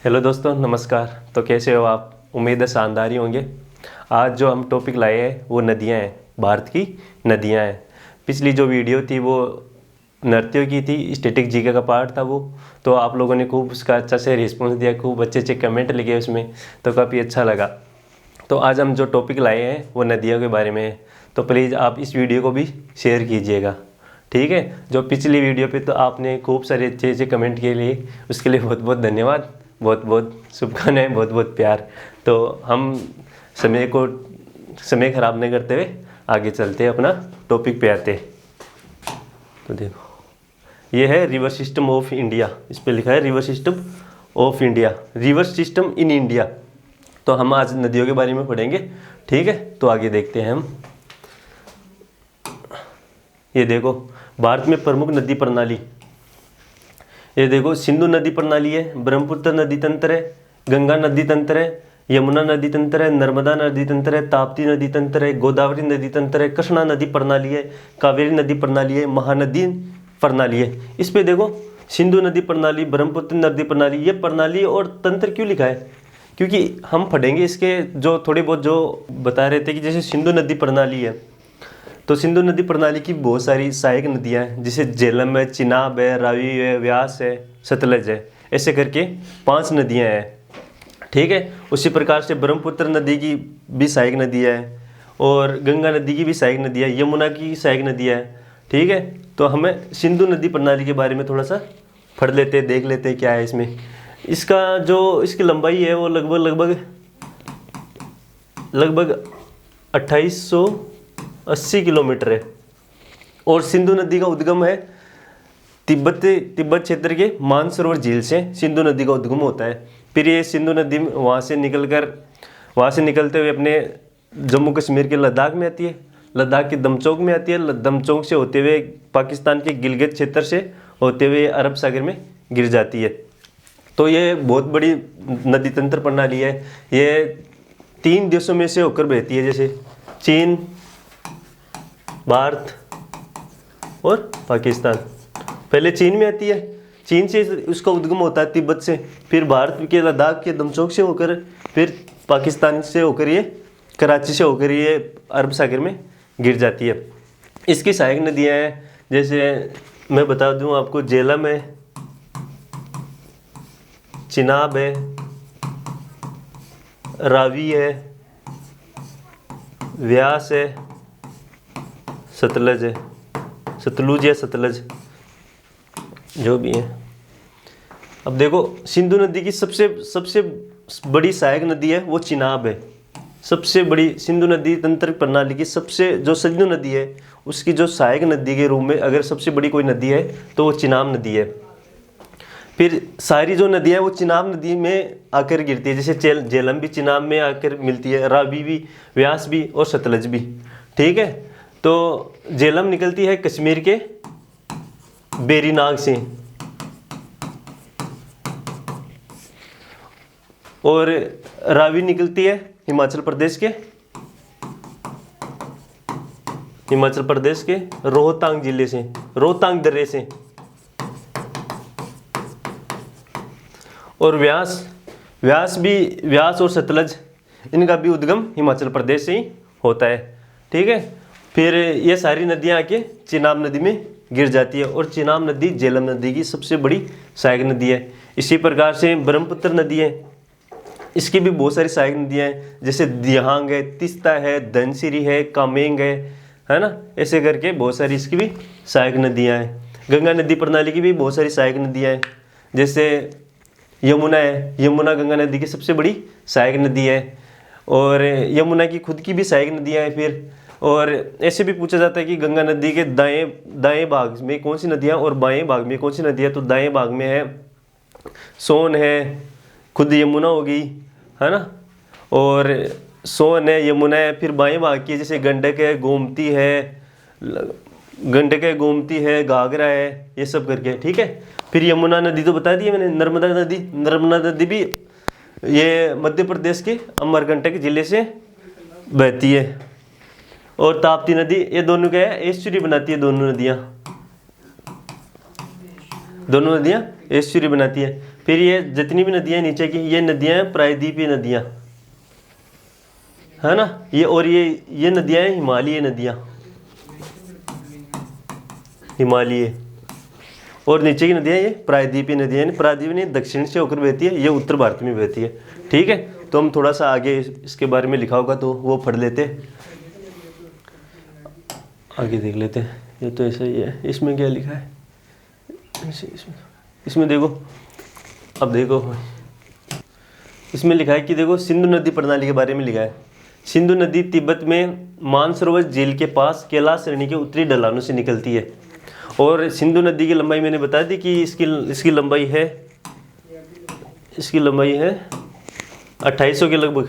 Hello दोस्तों, नमस्कार। तो कैसे हो आप? उम्मीद है शानदार ही होंगे। आज जो हम टॉपिक लाए हैं वो नदियां हैं, भारत की नदियां हैं। पिछली जो वीडियो थी वो नृत्यों की थी, स्टैटिक जीके का पार्ट था वो। तो आप लोगों ने खूब उसका अच्छा से रिस्पॉन्स दिया, खूब अच्छे अच्छे कमेंट लिखे उसमें, तो काफ़ी अच्छा लगा। तो आज हम जो टॉपिक लाए हैं वो नदियों के बारे में है। तो प्लीज़ आप इस वीडियो को भी शेयर कीजिएगा, ठीक है। जो पिछली वीडियो पे तो आपने खूब सारे अच्छे अच्छे कमेंट के लिए, उसके लिए बहुत बहुत धन्यवाद, बहुत बहुत शुभकामनाएं, बहुत बहुत प्यार। तो हम समय ख़राब नहीं करते हुए आगे चलते हैं, अपना टॉपिक पे आते हैं। तो देखो, ये है रिवर सिस्टम ऑफ इंडिया। इस पे लिखा है river system of India, river system in India. तो हम आज नदियों के बारे में पढ़ेंगे, ठीक है। तो आगे देखते हैं हम। ये देखो, भारत में प्रमुख नदी प्रणाली, ये देखो, सिंधु नदी प्रणाली है, ब्रह्मपुत्र नदी तंत्र है, गंगा नदी तंत्र है, यमुना नदी तंत्र है, नर्मदा नदी तंत्र है, ताप्ती नदी तंत्र है, गोदावरी नदी तंत्र है, कृष्णा नदी प्रणाली है, कावेरी नदी प्रणाली है, महानदी प्रणाली है। इस पे देखो, सिंधु नदी प्रणाली, ब्रह्मपुत्र नदी प्रणाली, ये प्रणाली और तंत्र क्यों लिखा है? क्योंकि हम पढ़ेंगे इसके जो थोड़े बहुत जो बता रहे थे कि जैसे सिंधु नदी प्रणाली है, तो सिंधु नदी प्रणाली की बहुत सारी सहायक नदियाँ हैं, जैसे झेलम है, चिनाब है, रावी है, व्यास है, सतलज है, ऐसे करके 5 नदियाँ हैं, ठीक है। उसी प्रकार से ब्रह्मपुत्र नदी की भी सहायक नदी है, और गंगा नदी की भी सहायक नदी है, यमुना की सहायक नदी है, ठीक है। तो हमें सिंधु नदी प्रणाली के बारे में थोड़ा सा पढ़ लेते हैं, देख लेते हैं क्या है इसमें। इसका जो इसकी लंबाई है वो लगभग 2880 किलोमीटर है। और सिंधु नदी का उद्गम है तिब्बत क्षेत्र के मानसरोवर झील से सिंधु नदी का उद्गम होता है। फिर ये सिंधु नदी वहाँ से निकलते हुए अपने जम्मू कश्मीर के लद्दाख में आती है, लद्दाख के दमचौक में आती है, दमचौक से होते हुए पाकिस्तान के गिलगित क्षेत्र से होते हुए अरब सागर में गिर जाती है। तो ये बहुत बड़ी नदी तंत्र प्रणाली है। ये 3 देशों में से होकर बहती है, जैसे चीन, भारत और पाकिस्तान। पहले चीन में आती है, चीन से उसका उद्गम होता है तिब्बत से, फिर भारत के लद्दाख के दमचौक से होकर, फिर पाकिस्तान से होकर ये कराची से होकर ये अरब सागर में गिर जाती है। इसकी सहायक नदियाँ हैं, जैसे मैं बता दूं आपको, झेलम है, चिनाब है, रावी है, व्यास है, सतलज है, सतलुज या सतलज जो भी है। अब देखो, सिंधु नदी की सबसे बड़ी सहायक नदी है वो चिनाब है। सबसे बड़ी सिंधु नदी तंत्र प्रणाली की जो सिंधु नदी है उसकी जो सहायक नदी के रूप में अगर सबसे बड़ी कोई नदी है तो वो चिनाब नदी है। फिर सारी जो नदियाँ हैं वो चिनाब नदी में आकर गिरती है, जैसे झेलम भी चिनाब में आकर मिलती है, रावी भी, व्यास भी और सतलज भी, ठीक है। तो झेलम निकलती है कश्मीर के बेरीनाग से, और रावी निकलती है हिमाचल प्रदेश के रोहतांग जिले से, रोहतांग दर्रे से। और व्यास और सतलज, इनका भी उद्गम हिमाचल प्रदेश से ही होता है, ठीक है। फिर ये सारी नदियाँ आके चिनाब नदी में गिर जाती है, और चिनाब नदी झेलम नदी की सबसे बड़ी सहायक नदी है। इसी प्रकार से ब्रह्मपुत्र नदी है, इसकी भी बहुत सारी सहायक नदियाँ हैं, जैसे दिहांग है, तिस्ता है, धनसिरी है, कामेंग है ना, ऐसे करके बहुत सारी इसकी भी सहायक नदियाँ हैं। गंगा नदी प्रणाली की भी बहुत सारी सहायक नदियाँ हैं, जैसे यमुना है, यमुना गंगा नदी की सबसे बड़ी सहायक नदी है, और यमुना की खुद की भी सहायक नदियाँ हैं। फिर और ऐसे भी पूछा जाता है कि गंगा नदी के दाएं भाग में कौन सी नदियाँ और बाएं भाग में कौन सी नदियाँ। तो दाएं भाग में है सोन है, खुद यमुना हो गई, है ना, और सोन है, यमुना है। फिर बाएं भाग की जैसे गंडक है, गोमती है, घाघरा है, ये सब करके, ठीक है। फिर यमुना नदी तो बता दी मैंने। नर्मदा नदी भी ये मध्य प्रदेश के अमरकंटक जिले से बहती है, और ताप्ती नदी, ये दोनों क्या है, एस्चुरी बनाती है, दोनों नदियाँ एस्चुरी बनाती है। फिर ये जितनी भी नदियाँ नीचे की, ये नदियाँ हैं प्रायद्वीपीय नदियाँ, है ना। ये और ये नदियाँ हैं हिमालयी नदियाँ, हिमालय। और नीचे की नदियाँ ये प्रायद्वीपीय नदियाँ, यानी प्रायद्वीपीय नहीं, दक्षिण से होकर बहती है, ये उत्तर भारत में बहती है। ठीक है, तो हम थोड़ा सा आगे इसके बारे में लिखा होगा तो वो पढ़ लेते, आगे देख लेते हैं। ये तो ऐसा ही है, इसमें क्या लिखा है, इसमें देखो, अब देखो इसमें लिखा है कि देखो सिंधु नदी प्रणाली के बारे में लिखा है। सिंधु नदी तिब्बत में मानसरोवर झील के पास कैलाश श्रेणी के उत्तरी ढलानों से निकलती है। और सिंधु नदी की लंबाई मैंने बता दी कि इसकी लंबाई है 2800 के लगभग,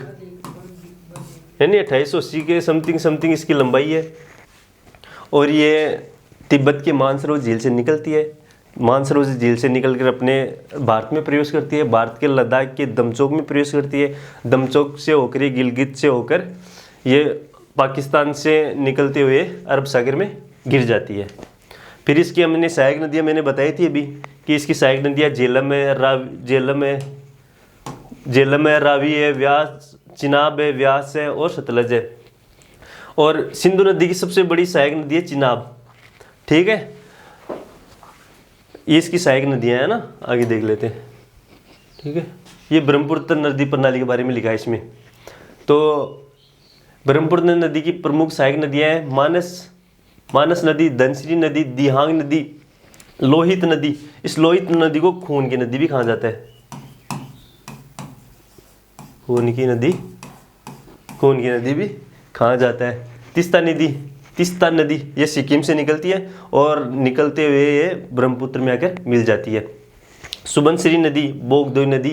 यानी 2880 के समथिंग इसकी लंबाई है। और ये तिब्बत के मानसरोवर झील से निकलती है, मानसरोवर झील से निकलकर अपने भारत में प्रवेश करती है, भारत के लद्दाख के दमचौक में प्रवेश करती है, दमचौक से होकर ये गिलगित से होकर ये पाकिस्तान से निकलते हुए अरब सागर में गिर जाती है। फिर इसकी हमने सहायक नदियाँ मैंने बताई थी अभी कि इसकी सहायक नदियाँ झेलम है, रावी है, व्यास, चिनाब है, व्यास है और सतलज है। और सिंधु नदी की सबसे बड़ी सहायक नदी है चिनाब। ठीक है, ये इसकी सहायक नदियाँ है ना, आगे देख लेते हैं। ठीक है, ये ब्रह्मपुत्र नदी प्रणाली के बारे में लिखा है इसमें। तो ब्रह्मपुत्र नदी की प्रमुख सहायक नदियाँ हैं मानस नदी, धनसिरी नदी, दिहांग नदी, लोहित नदी। इस लोहित नदी को खून की नदी भी कहा जाता है, खून की नदी भी कहा जाता है। तीस्ता नदी ये सिक्किम से निकलती है और निकलते हुए ये ब्रह्मपुत्र में आकर मिल जाती है। सुबनसिरी नदी, बोगदोई नदी।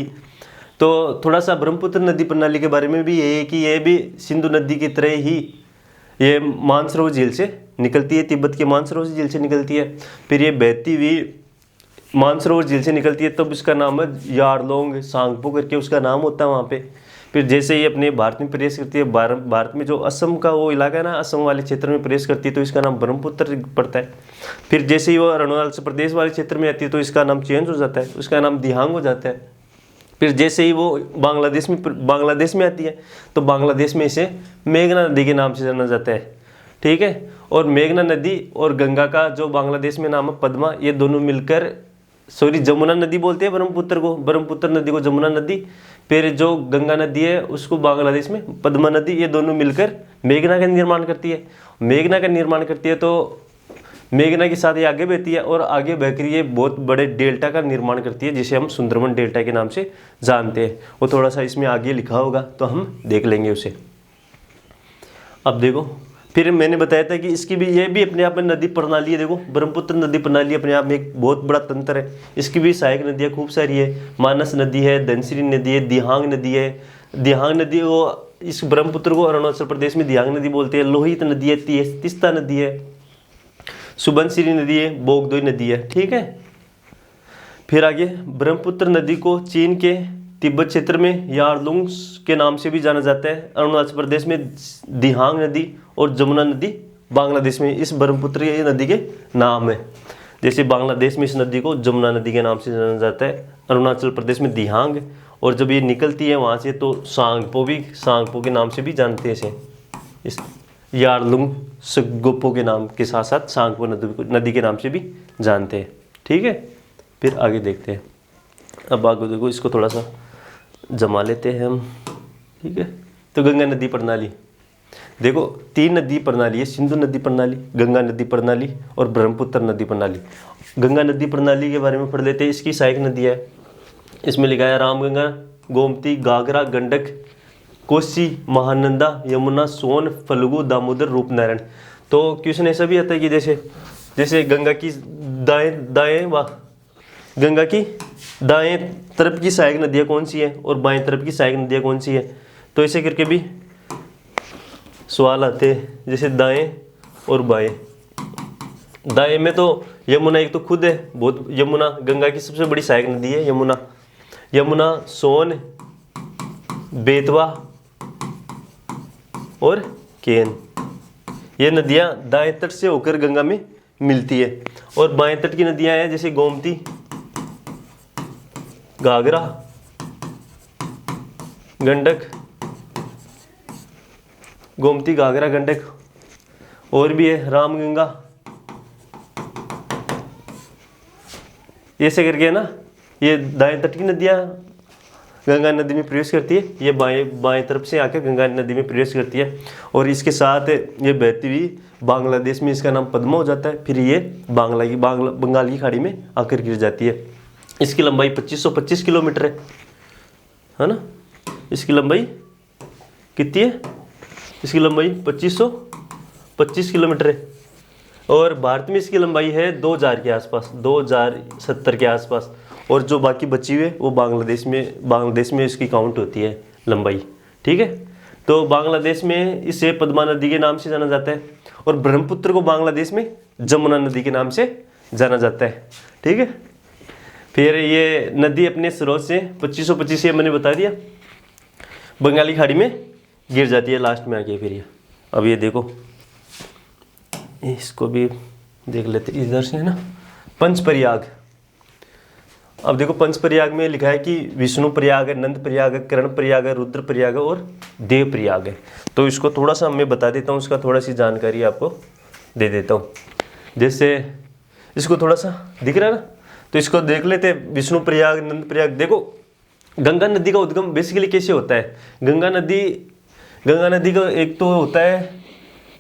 तो थोड़ा सा ब्रह्मपुत्र नदी प्रणाली के बारे में भी ये है कि ये भी सिंधु नदी की तरह ही ये मानसरोवर झील से निकलती है, तिब्बत के मानसरोवर झील से निकलती है। फिर ये बहती हुई मानसरोवर झील से निकलती है, तब इसका नाम है यारलोंग सांगपो करके उसका नाम होता है वहाँ पे। फिर जैसे ये अपने भारत में प्रवेश करती है, भारत में जो असम का वो इलाका है ना, असम वाले क्षेत्र में प्रवेश करती है तो इसका नाम ब्रह्मपुत्र पड़ता है। फिर जैसे ही वो अरुणाचल प्रदेश वाले क्षेत्र में आती है तो इसका नाम चेंज हो जाता है, उसका नाम दिहांग हो जाता है। फिर जैसे ही वो बांग्लादेश में आती है तो बांग्लादेश में इसे मेघना नदी के नाम से जाना जाता है। ठीक है, और मेघना नदी और गंगा का जो बांग्लादेश में नाम है पद्मा, ये दोनों मिलकर जमुना नदी बोलते हैं ब्रह्मपुत्र नदी को जमुना नदी। फिर जो गंगा नदी है उसको बांग्लादेश में पद्मा नदी, ये दोनों मिलकर मेघना का निर्माण करती है। मेघना का निर्माण करती है तो मेघना के साथ ये आगे बहती है और आगे बहकर ये बहुत बड़े डेल्टा का निर्माण करती है, जिसे हम सुंदरवन डेल्टा के नाम से जानते हैं। वो थोड़ा सा इसमें आगे लिखा होगा तो हम देख लेंगे उसे। अब देखो, फिर मैंने बताया था कि इसकी भी ये भी अपने आप में नदी प्रणाली है। देखो, ब्रह्मपुत्र नदी प्रणाली अपने आप में एक बहुत बड़ा तंत्र है। इसकी भी सहायक नदियाँ खूब सारी है, मानस नदी है, धनसिरी नदी है, दिहांग नदी है। दिहांग नदी वो इस ब्रह्मपुत्र को अरुणाचल प्रदेश में दिहांग नदी बोलते हैं। लोहित नदी है, तीस्ता नदी है, सुबनसिरी नदी है, बोगदोई नदी है। ठीक है, फिर आगे ब्रह्मपुत्र नदी को चीन के तिब्बत क्षेत्र में यारलुंग के नाम से भी जाना जाता है, अरुणाचल प्रदेश में दिहांग नदी और जमुना नदी बांग्लादेश में इस ब्रह्मपुत्र नदी के नाम है। जैसे बांग्लादेश में इस नदी को जमुना नदी के नाम से जाना जाता है, अरुणाचल प्रदेश में दिहांग, और जब ये निकलती है वहाँ से तो सांगपो के नाम से भी जानते हैं इसे, इस यारलुंग सगोपो के नाम के साथ साथ सांगपो नदी के नाम से भी जानते हैं। ठीक है, फिर आगे देखते हैं। अब आगे देखो, इसको थोड़ा सा जमा लेते हैं हम। ठीक है, तो गंगा नदी प्रणाली देखो, 3 नदी प्रणाली है, सिंधु नदी प्रणाली, गंगा नदी प्रणाली और ब्रह्मपुत्र नदी प्रणाली। गंगा नदी प्रणाली के बारे में पढ़ लेते हैं। इसकी सहायक नदी है, इसमें लिखा है रामगंगा, गोमती, घाघरा, गंडक, कोसी, महानंदा, यमुना, सोन, फल्गु, दामोदर, रूपनारायण। तो क्वेश्चन ऐसा भी आता है कि जैसे गंगा की दाएं तरफ की सहायक नदियाँ कौन सी है और बाएं तरफ की सहायक नदियाँ कौन सी है, तो ऐसे करके भी सवाल आते हैं। जैसे दाएं और बाएं, दाएं में तो यमुना एक तो खुद है बहुत, यमुना गंगा की सबसे बड़ी सहायक नदी है यमुना, सोन, बेतवा और केन, ये नदियाँ दाएं तट से होकर गंगा में मिलती है। और बाएं तट की नदियाँ हैं जैसे गोमती, घाघरा, गंडक, गोमती, घाघरा, गंडक, और भी है रामगंगा, ऐसे करके है ना। ये दाएं तट की नदियाँ गंगा नदी में प्रवेश करती है, ये बाएं तरफ से आकर गंगा नदी में प्रवेश करती है, और इसके साथ ये बहती हुई बांग्लादेश में इसका नाम पद्मा हो जाता है, फिर ये बंगाल की खाड़ी में आकर गिर जाती है। इसकी लंबाई 2525 किलोमीटर है ना। इसकी लंबाई कितनी है? इसकी लंबाई 2525 किलोमीटर है, और भारत में इसकी लंबाई है 2000 के आसपास, 2070 के आसपास, और जो बाकी बची हुई है वो बांग्लादेश में इसकी काउंट होती है लंबाई। ठीक है, तो बांग्लादेश में इसे पद्मा नदी के नाम से जाना जाता है, और ब्रह्मपुत्र को बांग्लादेश में जमुना नदी के नाम से जाना जाता है। ठीक है, फिर ये नदी अपने स्रोत से 2525 मैंने बता दिया, बंगाली खाड़ी में गिर जाती है लास्ट में आके। फिर ये अब ये देखो, इसको भी देख लेते इधर से है ना, पंचप्रयाग। अब देखो पंचप्रयाग में लिखा है कि विष्णु प्रयाग है, नंद प्रयाग है, कर्ण प्रयाग है, रुद्र प्रयाग है और देव प्रयाग है। तो इसको थोड़ा सा मैं बता देता हूँ, उसका थोड़ा सी जानकारी आपको दे देता हूँ। जैसे इसको थोड़ा सा दिख रहा है ना, तो इसको देख लेते हैं। विष्णु प्रयाग, नंद प्रयाग। देखो गंगा नदी का उद्गम बेसिकली कैसे होता है। गंगा नदी का एक तो होता है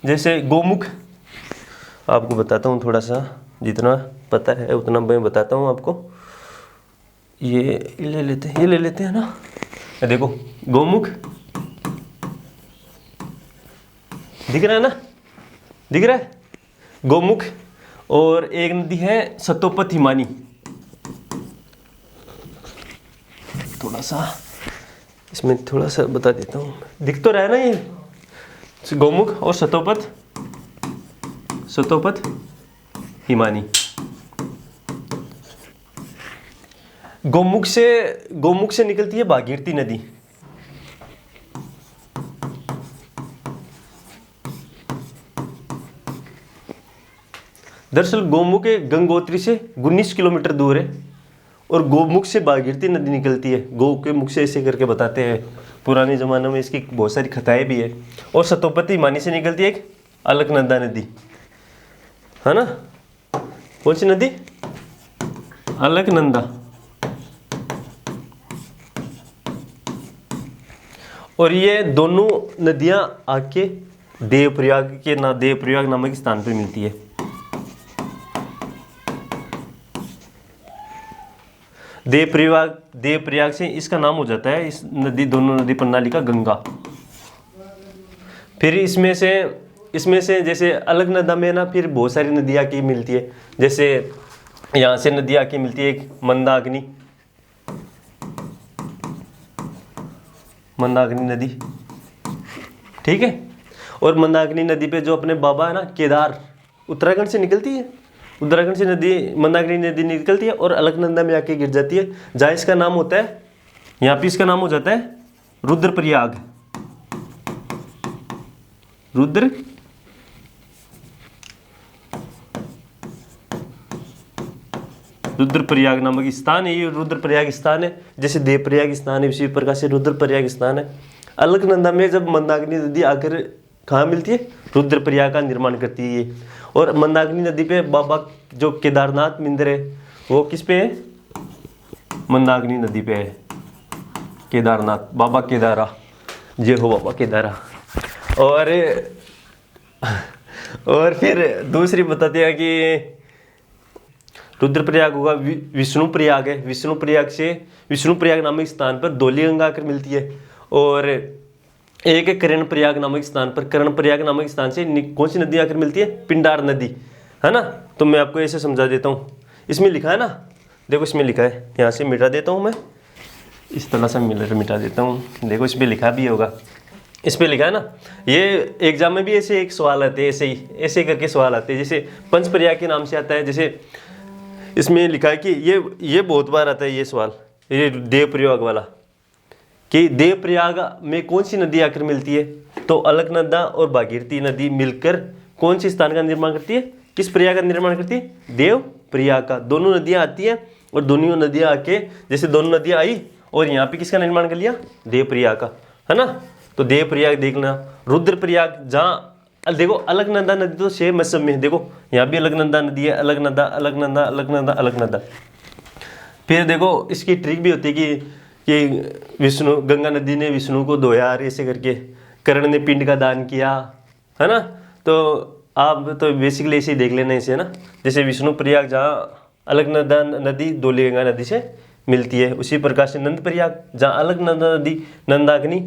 जैसे गोमुख, आपको बताता हूँ थोड़ा सा, जितना पता है उतना मैं बताता हूँ आपको। ये ले लेते हैं ना, देखो गोमुख दिख रहा है ना, दिख रहा है गोमुख। और एक नदी है सतोपथ हिमानी, थोड़ा सा इसमें थोड़ा सा बता देता हूँ, दिख तो रहा है ना ये गोमुख और सतोपथ हिमानी। गोमुख से निकलती है भागीरथी नदी। दरअसल गोमुख गंगोत्री से 19 किलोमीटर दूर है, और गोमुख से भागीरथी नदी निकलती है। गो के मुख से ऐसे करके बताते हैं, पुराने ज़माने में इसकी बहुत सारी कथाएं भी है। और सतोपति हिमानी से निकलती है एक अलकनंदा नदी, है ना। कौन सी नदी? अलकनंदा। और ये दोनों नदियां आके देवप्रयाग नामक स्थान पर मिलती है। देवप्रयाग से इसका नाम हो जाता है, इस दोनों नदी प्रणाली का, गंगा। फिर इसमें से जैसे अलकनंदा में ना फिर बहुत सारी नदियाँ आके मिलती है। जैसे यहाँ से नदी आके मिलती है एक मंदाकिनी नदी, ठीक है। और मंदाकिनी नदी पे जो अपने बाबा है ना केदार, उत्तराखंड से निकलती है, उत्तराखंड से नदी मंदाकिनी नदी निकलती है और अलकनंदा में आके गिर जाती है, जहाँ इसका नाम होता है, यहाँ पे इसका नाम हो जाता है रुद्रप्रयाग। रुद्रप्रयाग नामक स्थान है, ये रुद्रप्रयाग स्थान है। जैसे देवप्रयाग स्थान है, इसी प्रकार से रुद्रप्रयाग स्थान है। अलकनंदा में जब मंदाकिनी नदी आकर कहाँ मिलती है, रुद्रप्रयाग का निर्माण करती है ये। और मंदाकिनी नदी पे बाबा जो केदारनाथ मंदिर है वो किस पे है, मंदाकिनी नदी पे है, केदारनाथ, बाबा केदारा, जय हो बाबा केदारा। और फिर दूसरी बताते हैं कि रुद्रप्रयाग होगा, विष्णुप्रयाग है। विष्णुप्रयाग नामक स्थान पर धौली गंगा आकर मिलती है। और एक है कर्णप्रयाग नामक स्थान पर, कर्णप्रयाग नामक स्थान से कौन सी नदी आकर मिलती है, पिंडार नदी, है ना। तो मैं आपको ऐसे समझा देता हूँ, इसमें लिखा है ना, देखो इसमें लिखा है, यहाँ से मिटा देता हूँ मैं, इस तरह से मिटा देता हूँ, देखो इसमें लिखा भी होगा, इस पर लिखा है ना। ये एग्जाम में भी ऐसे एक सवाल आते हैं, ऐसे करके सवाल आते हैं। जैसे पंचप्रयाग के नाम से आता है, जैसे इसमें लिखा है कि ये बहुत बार आता है ये सवाल, ये देवप्रयाग वाला, कि देवप्रयाग में कौन सी नदी आकर मिलती है। तो अलकनंदा और भागीरथी नदी मिलकर कौन सी स्थान का निर्माण करती है, किस प्रयाग का निर्माण करती है, देवप्रयाग का। दोनों नदियाँ आती हैं और दोनों नदियाँ आके, जैसे दोनों नदियाँ आई और यहाँ पे किसका निर्माण कर लिया, देवप्रयाग का, है ना। तो देवप्रयाग देखना, रुद्रप्रयाग जहाँ देखो अलकनंदा नदी तो सेम है सब में, देखो यहाँ भी अलकनंदा नदी है, अलकनंदा अलकनंदा अलकनंदा अलकनंदा। फिर देखो इसकी ट्रिक भी होती है कि विष्णु, गंगा नदी ने विष्णु को धोया ऐसे करके, कर्ण ने पिंड का दान किया, है ना। तो आप तो बेसिकली ऐसे ही देख लेना इसे ना, जैसे विष्णु प्रयाग जहाँ अलकनंदा नदी धौलीगंगा नदी से मिलती है, उसी प्रकार से नंद प्रयाग जहाँ अलकनंदा नदी नंदाग्नि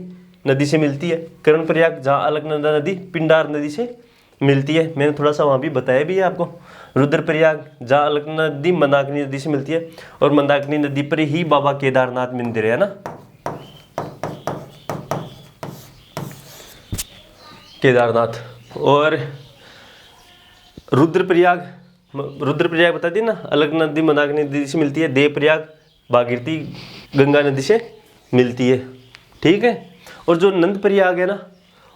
नदी से मिलती है, कर्ण प्रयाग जहाँ अलकनंदा नदी पिंडार नदी से मिलती है, मैंने थोड़ा सा वहाँ भी बताया भी है आपको। रुद्रप्रयाग जहाँ अलकनंदा नदी मंदाकिनी नदी से मिलती है, और मंदाकिनी नदी पर ही बाबा केदारनाथ मंदिर है ना, केदारनाथ। और रुद्रप्रयाग, रुद्रप्रयाग बता दी ना, अलकनंदा नदी मंदाकिनी नदी से मिलती है। देवप्रयाग भागीरथी गंगा नदी से मिलती है, ठीक है। और जो नंद प्रयाग है ना,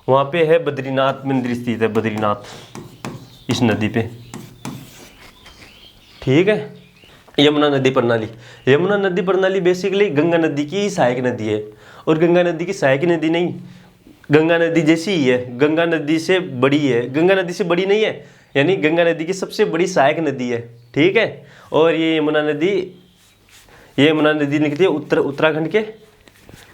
वहाँ पे है बद्रीनाथ मंदिर स्थित है, बद्रीनाथ इस नदी पे, ठीक है। यमुना नदी प्रणाली, यमुना नदी प्रणाली बेसिकली गंगा नदी की सहायक नदी है, और गंगा नदी की सहायक नदी नहीं, गंगा नदी जैसी ही है, गंगा नदी से बड़ी है, गंगा नदी से बड़ी नहीं है, यानी गंगा नदी की सबसे बड़ी सहायक नदी है, ठीक है। और ये यमुना नदी निकलती है उत्तराखंड के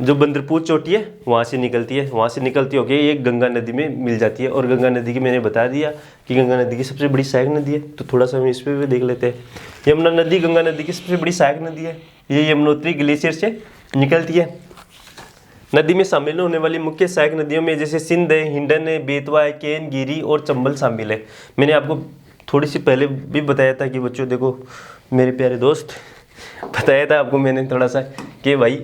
जो बंदरपुर चोटी है वहाँ से निकलती है, वहाँ से निकलती होकर ये गंगा नदी में मिल जाती है। और गंगा नदी की मैंने बता दिया कि गंगा नदी की सबसे बड़ी सहायक नदी है, तो थोड़ा सा हम इस पर भी देख लेते हैं। यमुना नदी गंगा नदी की सबसे बड़ी सहायक नदी है, ये यमुनोत्री ग्लेशियर से निकलती है। नदी में शामिल होने वाली मुख्य सहायक नदियों में जैसे सिंध है, हिंडन है, बेतवा है, केन, गिरी और चंबल शामिल है। मैंने आपको थोड़ी सी पहले भी बताया था कि बच्चों देखो मेरे प्यारे दोस्त, बताया था आपको मैंने थोड़ा सा कि भाई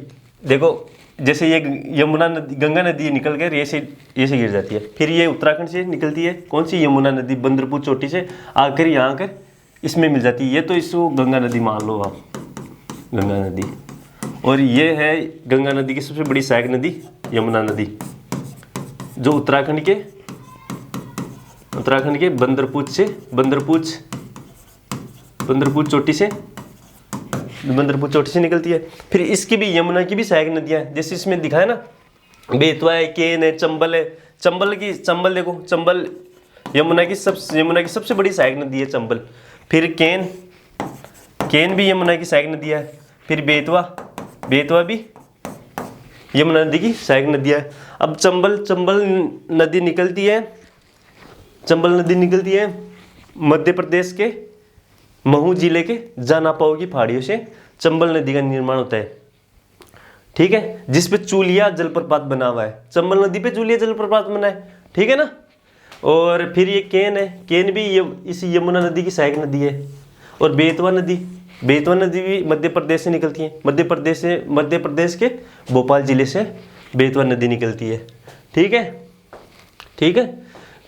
देखो जैसे ये यमुना नदी गंगा नदी निकल कर ये से गिर जाती है, फिर ये उत्तराखंड से निकलती है, कौन सी यमुना नदी बंदरपुर चोटी से आकर यहाँ आकर इसमें मिल जाती है। ये तो इसको गंगा नदी मान लो आप, गंगा नदी। और ये है गंगा नदी की सबसे बड़ी सहायक नदी यमुना नदी, जो उत्तराखंड के बंदरपुर चोटी से निकलती है। फिर इसकी भी यमुना की भी सहायक नदियाँ हैं, जैसे इसमें दिखा है ना, बेतवा है, केन है, चंबल है। चंबल देखो, चंबल यमुना की सबसे बड़ी सहायक नदी है चंबल। फिर केन भी यमुना की सहायक नदी है। फिर बेतवा भी यमुना नदी की सहायक नदी है। अब चंबल नदी निकलती है मध्य प्रदेश के महू जिले के जानापाओ की पहाड़ियों से चंबल नदी का निर्माण होता है, ठीक है, जिस पे चूलिया जलप्रपात बना हुआ है। चंबल नदी पे चूलिया जलप्रपात बना है, ठीक है ना। और फिर ये केन है, केन भी इस यमुना नदी की सहायक नदी है। और बेतवा नदी भी मध्य प्रदेश से निकलती है, मध्य प्रदेश के भोपाल जिले से बेतवा नदी निकलती है, ठीक है।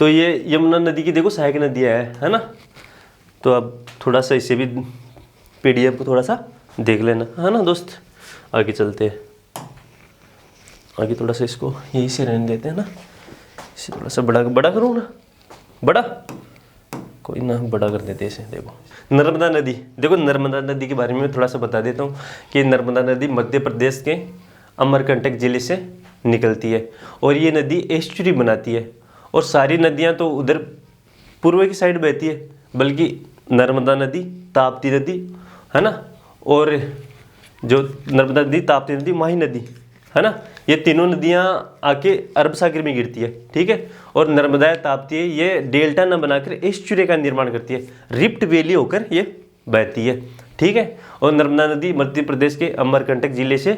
तो ये यमुना नदी की देखो सहायक नदियाँ है ना। तो अब थोड़ा सा इसे भी PDF को थोड़ा सा देख लेना, है ना दोस्त। आगे चलते हैं, आगे थोड़ा सा इसको यहीं से रहने देते हैं ना, इसे थोड़ा सा बड़ा करूँ ना, बड़ा कोई ना, बड़ा कर देते इसे। देखो नर्मदा नदी, देखो नर्मदा नदी के बारे में थोड़ा सा बता देता हूँ कि नर्मदा नदी मध्य प्रदेश के अमरकंटक जिले से निकलती है, और ये नदी एस्चुरी बनाती है। और सारी नदियाँ तो उधर पूर्व की साइड बहती है, बल्कि नर्मदा नदी, ताप्ती नदी, है ना, और जो नर्मदा नदी, ताप्ती नदी, माही नदी, है ना, ये तीनों नदियाँ आके अरब सागर में गिरती है, ठीक है। और नर्मदा ताप्ती है, ये डेल्टा न बनाकर एस्चुरी का निर्माण करती है, रिफ्ट वैली होकर ये बहती है, ठीक है। और नर्मदा नदी मध्य प्रदेश के अमरकंटक जिले से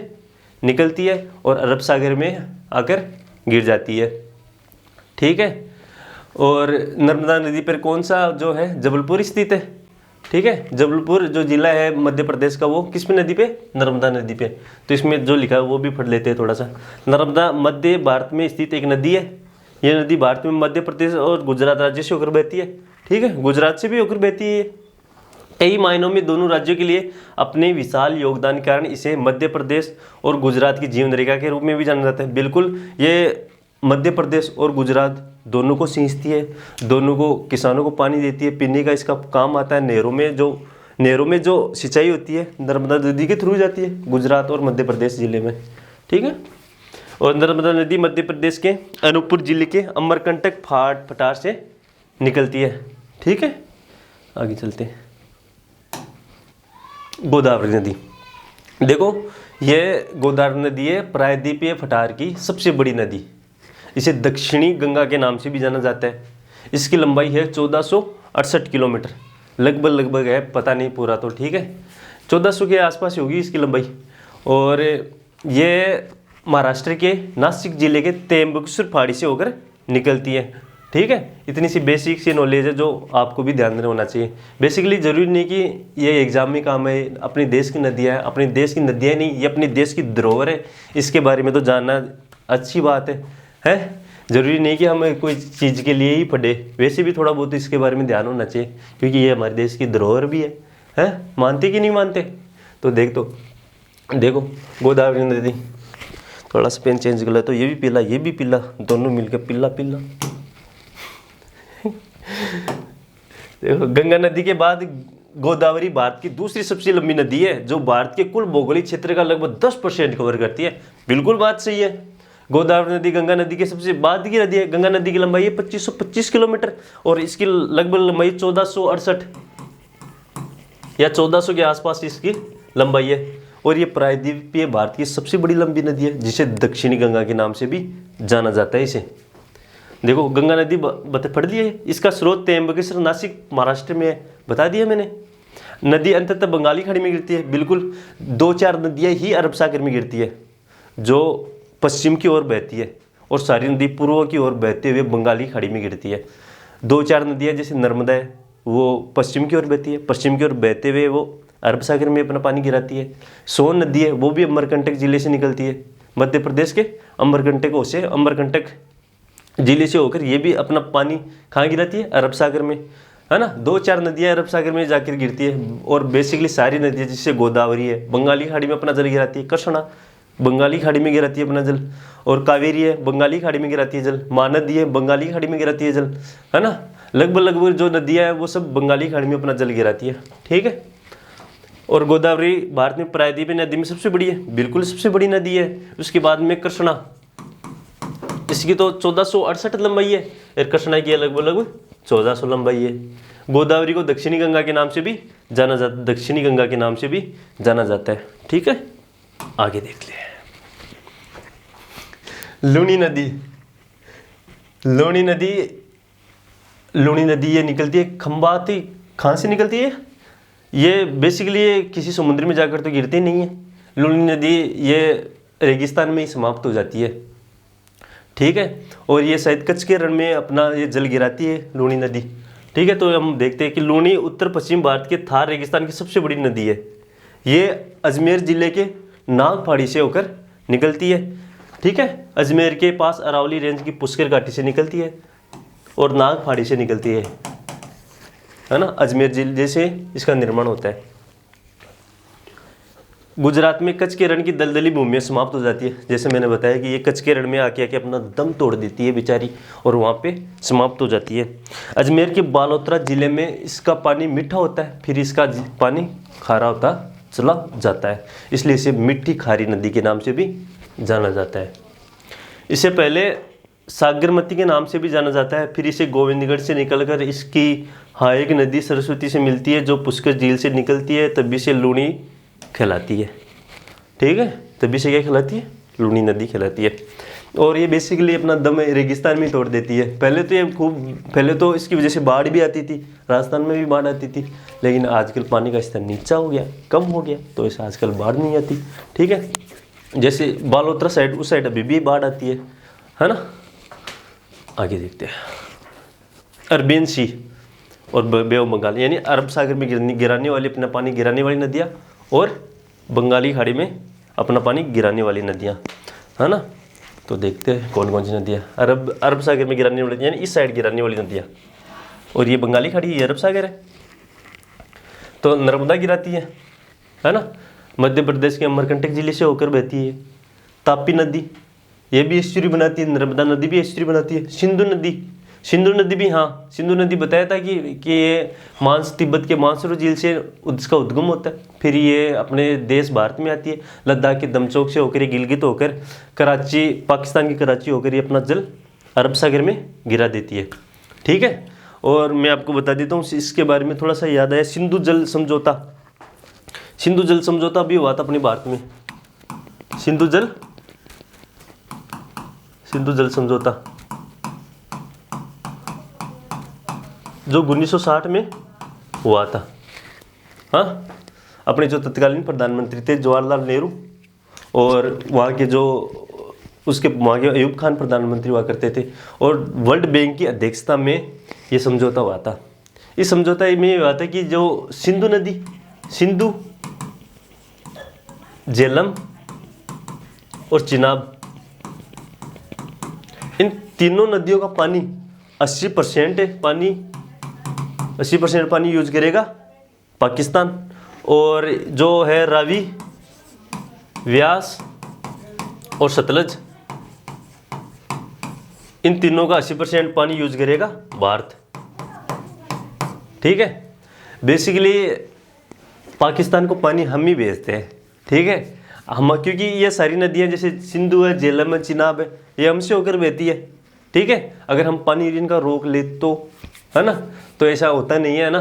निकलती है और अरब सागर में आकर गिर जाती है, ठीक है। और नर्मदा नदी पर कौन सा जो है जबलपुर स्थित है, ठीक है। जबलपुर जो जिला है मध्य प्रदेश का, वो किस पे नदी पे, नर्मदा नदी पे। तो इसमें जो लिखा है वो भी पढ़ लेते हैं थोड़ा सा। नर्मदा मध्य भारत में स्थित एक नदी है। ये नदी भारत में मध्य प्रदेश और गुजरात राज्य से होकर बहती है, ठीक है, गुजरात से भी होकर बहती है। कई मायनों में दोनों राज्यों के लिए अपने विशाल योगदान के कारण इसे मध्य प्रदेश और गुजरात की जीवन रेखा के रूप में भी जाना जाता है। बिल्कुल, ये मध्य प्रदेश और गुजरात दोनों को सींचती है, दोनों को किसानों को पानी देती है, पीने का इसका काम आता है। नहरों में जो नहरों में जो सिंचाई होती है नर्मदा नदी के थ्रू जाती है गुजरात और मध्य प्रदेश जिले में, ठीक है। और नर्मदा नदी मध्य प्रदेश के अनूपपुर जिले के अमरकंटक फटार से निकलती है, ठीक है। आगे चलते हैं। गोदावरी नदी, देखो ये गोदावरी नदी है प्रायद्वीपीय पठार की सबसे बड़ी नदी। इसे दक्षिणी गंगा के नाम से भी जाना जाता है। इसकी लंबाई है 1468 किलोमीटर, लगभग है, पता नहीं पूरा तो, ठीक है। 1400 के आसपास होगी इसकी लंबाई। और ये महाराष्ट्र के नासिक जिले के त्र्यंबकेश्वर पहाड़ी से होकर निकलती है, ठीक है। इतनी सी बेसिक सी नॉलेज है जो आपको भी ध्यान होना चाहिए। बेसिकली जरूरी नहीं कि ये एग्जाम में काम है। अपने देश की नदियाँ, अपने देश की नदियाँ नहीं, ये अपने देश की धरोहर है, इसके बारे में तो जानना अच्छी बात है। जरूरी नहीं कि हम कोई चीज़ के लिए ही पढ़े, वैसे भी थोड़ा बहुत इसके बारे में ध्यान होना चाहिए, क्योंकि ये हमारे देश की धरोहर भी है। मानते कि नहीं मानते? तो देखो गोदावरी नदी, थोड़ा सा पेन चेंज कर ले तो ये भी पीला, दोनों मिलकर पीला। देखो गंगा नदी के बाद गोदावरी भारत की दूसरी सबसे लंबी नदी है, जो भारत के कुल भौगोलिक क्षेत्र का लगभग 10% कवर करती है। बिल्कुल बात सही है। गोदावरी नदी गंगा नदी के सबसे बाद की नदी है। गंगा नदी की लंबाई है 2525 किलोमीटर और इसकी लगभग लंबाई 1468 या 1400 के आसपास इसकी लंबाई है। और ये प्रायद्वीपीय भारत की सबसे बड़ी लंबी नदी है, जिसे दक्षिणी गंगा के नाम से भी जाना जाता है इसे। देखो गंगा नदी पढ़ ली है, इसका स्रोत त्र्यंबकेश्वर नासिक महाराष्ट्र में है, बता दिया मैंने। नदी अंततः बंगाली खाड़ी में गिरती है। बिल्कुल 2-4 नदियाँ ही अरब सागर में गिरती है, जो पश्चिम की ओर बहती है, और सारी नदी पूर्व की ओर बहते हुए बंगाली खाड़ी में गिरती है। 2-4 नदियाँ जैसे नर्मदा है वो पश्चिम की ओर बहती है, पश्चिम की ओर बहते हुए वो अरब सागर में अपना पानी गिराती है। सोन नदी है वो भी अमरकंटक जिले से निकलती है, मध्य प्रदेश के अमरकंटक जिले से होकर ये भी अपना पानी कहाँ गिराती है? अरब सागर में, है ना। 2-4 नदियाँ अरब सागर में जाकर गिरती है। और बेसिकली सारी नदियाँ, जैसे गोदावरी है बंगाली खाड़ी में अपना जल गिराती है, कृष्णा बंगाली खाड़ी में गिराती है अपना जल, और कावेरी है बंगाली खाड़ी में गिराती है जल, महानदी है बंगाली खाड़ी में गिराती है जल, है ना। लगभग जो नदियाँ हैं वो सब बंगाली खाड़ी में अपना जल गिराती है, ठीक है। और गोदावरी भारत में प्रायद्वीपीय नदी में सबसे बड़ी है, बिल्कुल सबसे बड़ी नदी है। उसके बाद में कृष्णा, इसकी तो 1468 लंबाई है, और कृष्णा की लगभग 1400 लंबाई है। गोदावरी को दक्षिणी गंगा के नाम से भी जाना जाता है, ठीक है। आगे देख ले लूनी नदी ये निकलती है खंबाती, कहाँ से निकलती है? ये बेसिकली किसी समुद्र में जाकर तो गिरती नहीं है। लूनी नदी ये रेगिस्तान में ही समाप्त हो जाती है, ठीक है। और ये शायद कच्छ के रण में अपना ये जल गिराती है लूनी नदी, ठीक है। तो हम देखते हैं कि लूनी उत्तर पश्चिम भारत के थार रेगिस्तान की सबसे बड़ी नदी है। ये अजमेर जिले के नाग पहाड़ी से होकर निकलती है, ठीक है। अजमेर के पास अरावली रेंज की पुष्कर घाटी से निकलती है और नाग पहाड़ी से निकलती है ना। अजमेर जिले से इसका निर्माण होता है। गुजरात में कच्छ के रण की दलदली भूमि समाप्त हो जाती है। जैसे मैंने बताया कि ये कच्छ के रण में आके अपना दम तोड़ देती है बेचारी, और वहाँ पे समाप्त हो जाती है। अजमेर के बालोतरा जिले में इसका पानी मीठा होता है, फिर इसका पानी खारा होता चला जाता है, इसलिए इसे मीठी खारी नदी के नाम से भी जाना जाता है। इसे पहले सागरमती के नाम से भी जाना जाता है। फिर इसे गोविंदगढ़ से निकलकर इसकी हायक नदी सरस्वती से मिलती है, जो पुष्कर झील से निकलती है, तभी से लूनी कहलाती है, ठीक है। तभी से क्या कहलाती है? लूनी नदी कहलाती है। और ये बेसिकली अपना दम रेगिस्तान में तोड़ देती है। पहले तो इसकी वजह से बाढ़ भी आती थी, राजस्थान में भी बाढ़ आती थी, लेकिन आजकल पानी का स्तर नीचा हो गया, कम हो गया, तो इसे आजकल बाढ़ नहीं आती, ठीक है। जैसे बालोतरा साइड, उस साइड अभी भी बाढ़ आती है ना। आगे देखते हैं। अरबियन सी और बे ऑफ बंगाल, यानी अरब सागर में गिराने वाली अपना पानी गिराने वाली नदियाँ, और बंगाली खाड़ी में अपना पानी गिराने वाली नदियाँ, है ना। तो देखते हैं कौन कौन सी नदियाँ अरब सागर में गिराने वाली, यानी इस साइड गिराने वाली नदियाँ, और ये बंगाली खाड़ी, ये अरब सागर है। तो नर्मदा गिराती है ना, मध्य प्रदेश के अमरकंटक जिले से होकर बहती है। तापी नदी ये भी एस्चुरी बनाती है, नर्मदा नदी भी एस्चुरी बनाती है। सिंधु नदी भी, हाँ सिंधु नदी बताया था कि ये तिब्बत के मानसरोवर झील से इसका उद्गम होता है, फिर ये अपने देश भारत में आती है, लद्दाख के दमचौक से होकर, गिलगित होकर, कराची, पाकिस्तान की कराची होकर ये अपना जल अरब सागर में गिरा देती है। ठीक है, और मैं आपको बता देता हूँ इसके बारे में थोड़ा सा याद आया, सिंधु जल समझौता भी हुआ था अपने भारत में। सिंधु जल समझौता जो 1960 में हुआ था। हाँ, अपने जो तत्कालीन प्रधानमंत्री थे जवाहरलाल नेहरू, और वहाँ के जो वहाँ के अयूब खान प्रधानमंत्री हुआ करते थे, और वर्ल्ड बैंक की अध्यक्षता में ये समझौता हुआ था। इस समझौता में ये हुआ था कि जो सिंधु नदी, सिंधु, झेलम और चिनाब, इन तीनों नदियों का पानी 80% पानी यूज करेगा पाकिस्तान, और जो है रावी, व्यास और सतलज, इन तीनों का 80% पानी यूज करेगा भारत। ठीक है, बेसिकली पाकिस्तान को पानी हम ही भेजते हैं। ठीक है, हम, क्योंकि ये सारी नदियाँ जैसे सिंधु है, झेलम है, चिनाब है, ये हमसे होकर बहती है। ठीक है, अगर हम पानी इनका रोक ले तो, है ना, तो ऐसा होता नहीं है ना,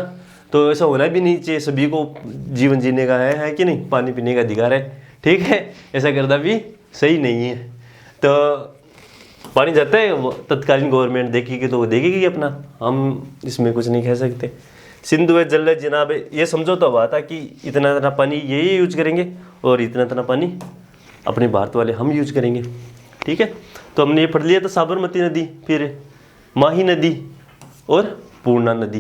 तो ऐसा होना भी नहीं चाहिए। सभी को जीवन जीने का है कि नहीं, पानी पीने का अधिकार है। ठीक है, ऐसा करना भी सही नहीं है। तो पानी जाता है, तत्कालीन गवर्नमेंट देखेगी तो वो देखेगी अपना, हम इसमें कुछ नहीं कह सकते। सिंधु है, जल है, जिनाब है, ये समझौता हुआ था कि इतना पानी ये यूज करेंगे और इतना पानी अपने भारत वाले हम यूज करेंगे। ठीक है, तो हमने ये पढ़ लिया था साबरमती नदी, फिर माही नदी और पूर्णा नदी।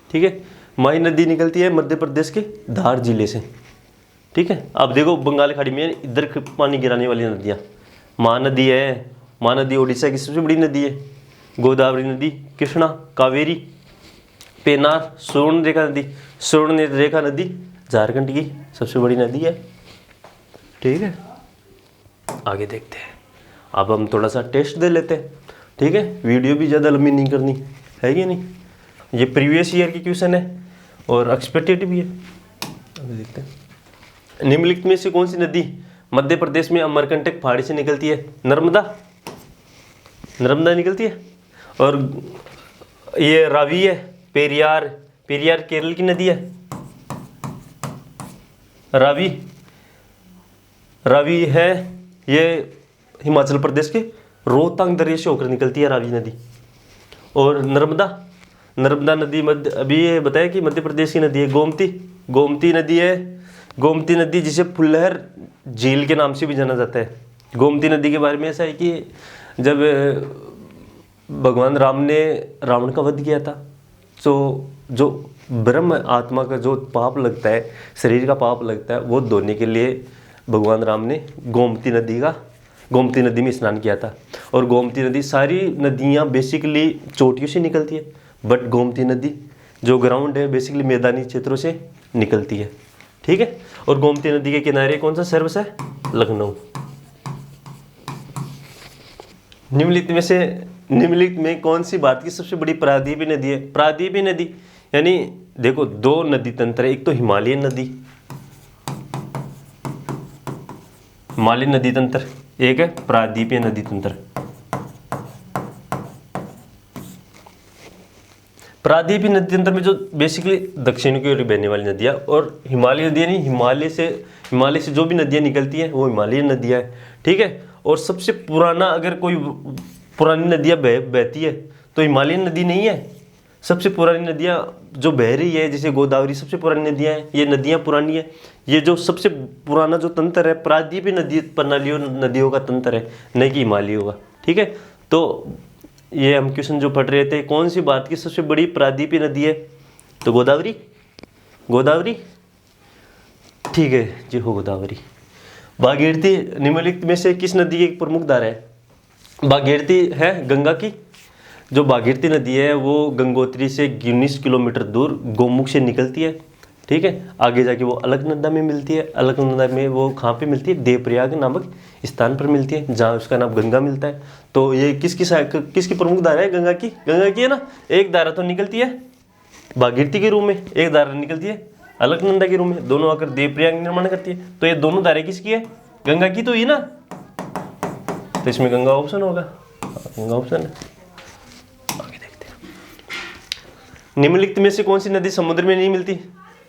ठीक है, माही नदी निकलती है मध्य प्रदेश के धार जिले से। ठीक है, अब देखो बंगाल खाड़ी में इधर पानी गिराने वाली नदियाँ, महानदी है, महानदी उड़ीसा की सबसे बड़ी नदी है, गोदावरी नदी, कृष्णा, कावेरी, पेनार, स्वर्ण रेखा नदी झारखंड की सबसे बड़ी नदी है। ठीक है, आगे देखते हैं। अब हम थोड़ा सा टेस्ट दे लेते हैं। ठीक है, वीडियो भी ज़्यादा लंबी नहीं करनी है कि नहीं। ये प्रीवियस ईयर की क्वेश्चन है और एक्सपेक्टेड भी है। अब देखते हैं, निम्नलिखित में से कौन सी नदी मध्य प्रदेश में अमरकंटक पहाड़ी से निकलती है? नर्मदा निकलती है, और ये रावी है, पेरियार केरल की नदी है। रावी है, ये हिमाचल प्रदेश के रोहतांग दर्रे से होकर निकलती है रावी नदी। और नर्मदा नदी अभी ये बताया कि मध्य प्रदेश की नदी है। गोमती नदी है, गोमती नदी जिसे फुल्लहर झील के नाम से भी जाना जाता है। गोमती नदी के बारे में ऐसा है कि जब भगवान राम ने रावण का वध किया था, तो जो ब्रह्म आत्मा का जो पाप लगता है, शरीर का पाप लगता है, वो धोने के लिए भगवान राम ने गोमती नदी में स्नान किया था। और गोमती नदी, सारी नदियाँ बेसिकली चोटियों से निकलती है, बट गोमती नदी जो ग्राउंड है बेसिकली मैदानी क्षेत्रों से निकलती है। ठीक है, और गोमती नदी के किनारे कौन सा सर्विस है? लखनऊ। निम्नलिखित में कौन सी भारत की सबसे बड़ी प्रायद्वीपीय नदी है? प्रायद्वीपीय नदी यानी देखो दो नदी तंत्र है, एक तो हिमालयन नदी तंत्र, एक है प्रायद्वीपीय नदी तंत्र। प्रायद्वीपीय नदी तंत्र में जो बेसिकली दक्षिण की ओर बहने वाली नदियाँ, और हिमालय नदियाँ नहीं, हिमालय से जो भी नदियाँ निकलती हैं वो हिमालयन नदियाँ है। ठीक है, और सबसे पुराना, अगर कोई पुरानी नदियाँ बहती है तो हिमालयन नदी नहीं है। सबसे पुरानी नदियाँ जो बह रही है, जैसे गोदावरी सबसे पुरानी नदियाँ हैं, ये नदियाँ पुरानी है। ये जो सबसे पुराना जो तंत्र है प्रायद्वीपीय नदी प्रणालियों नदियों का तंत्र है, नहीं कि हिमालय का। ठीक है, तो ये हम क्वेश्चन जो पढ़ रहे थे, कौन सी भारत की सबसे बड़ी प्रायद्वीपीय नदी है? तो गोदावरी। ठीक है जी, हो गोदावरी। भागीरथी निम्नलिखित में से किस नदी की एक प्रमुख धारा है? भागीरथी है गंगा की। जो भागीरथी नदी है वो गंगोत्री से 19 किलोमीटर दूर गोमुख से निकलती है। ठीक है। आगे जाके वो अलकनंदा में मिलती है। अलकनंदा में वो कहाँ पे मिलती है? देवप्रयाग नामक स्थान पर मिलती है, जहाँ उसका नाम गंगा मिलता है। तो ये किसकी प्रमुख धारा है? गंगा की। गंगा की है ना। एक धारा तो निकलती है भागीरथी के रूप में, एक धारा निकलती है अलकनंदा के रूप में, दोनों आकर देवप्रयाग निर्माण करती है। तो ये दोनों धाराएं किसकी है? गंगा की तो ही ना। तो इसमें गंगा ऑप्शन होगा। गंगा ऑप्शन है। आगे देखते हैं, निम्नलिखित में से कौन सी नदी समुद्र में नहीं मिलती?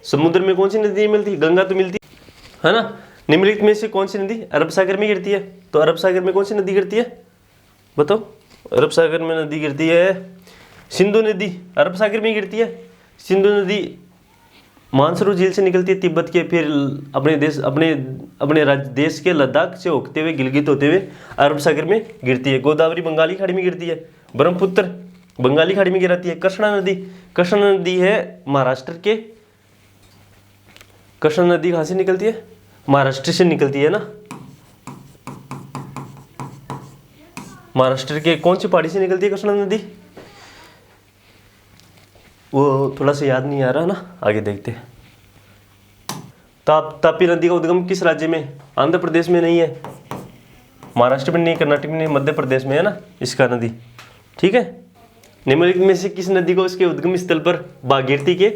समुद्र में कौन सी नदी नहीं मिलती? गंगा तो मिलती है ना। निम्नलिखित में से कौन सी नदी अरब सागर में गिरती है? तो अरब सागर में कौन सी नदी गिरती है? बताओ। अरब सागर में नदी गिरती है सिंधु नदी। अरब सागर में गिरती है सिंधु नदी। मानसरोवर झील से निकलती है तिब्बत के, फिर अपने राज्य देश के लद्दाख से होते हुए गिलगित होते हुए अरब सागर में गिरती है। गोदावरी बंगाली खाड़ी में गिरती है। ब्रह्मपुत्र बंगाली खाड़ी में गिरती है। कृष्णा नदी, कृष्णा नदी है महाराष्ट्र के। कृष्णा नदी कहाँ से निकलती है? महाराष्ट्र से निकलती है ना। महाराष्ट्र के कौन सी पहाड़ी से निकलती है कृष्णा नदी? वो थोड़ा सा याद नहीं आ रहा ना, आगे देखते हैं। तापी नदी का उद्गम किस राज्य में? आंध्र प्रदेश में नहीं है, महाराष्ट्र में नहीं, कर्नाटक में नहीं, मध्य प्रदेश में है ना इसका नदी। ठीक है। निम्नलिखित में से किस नदी को उसके उद्गम स्थल पर भागीरथी के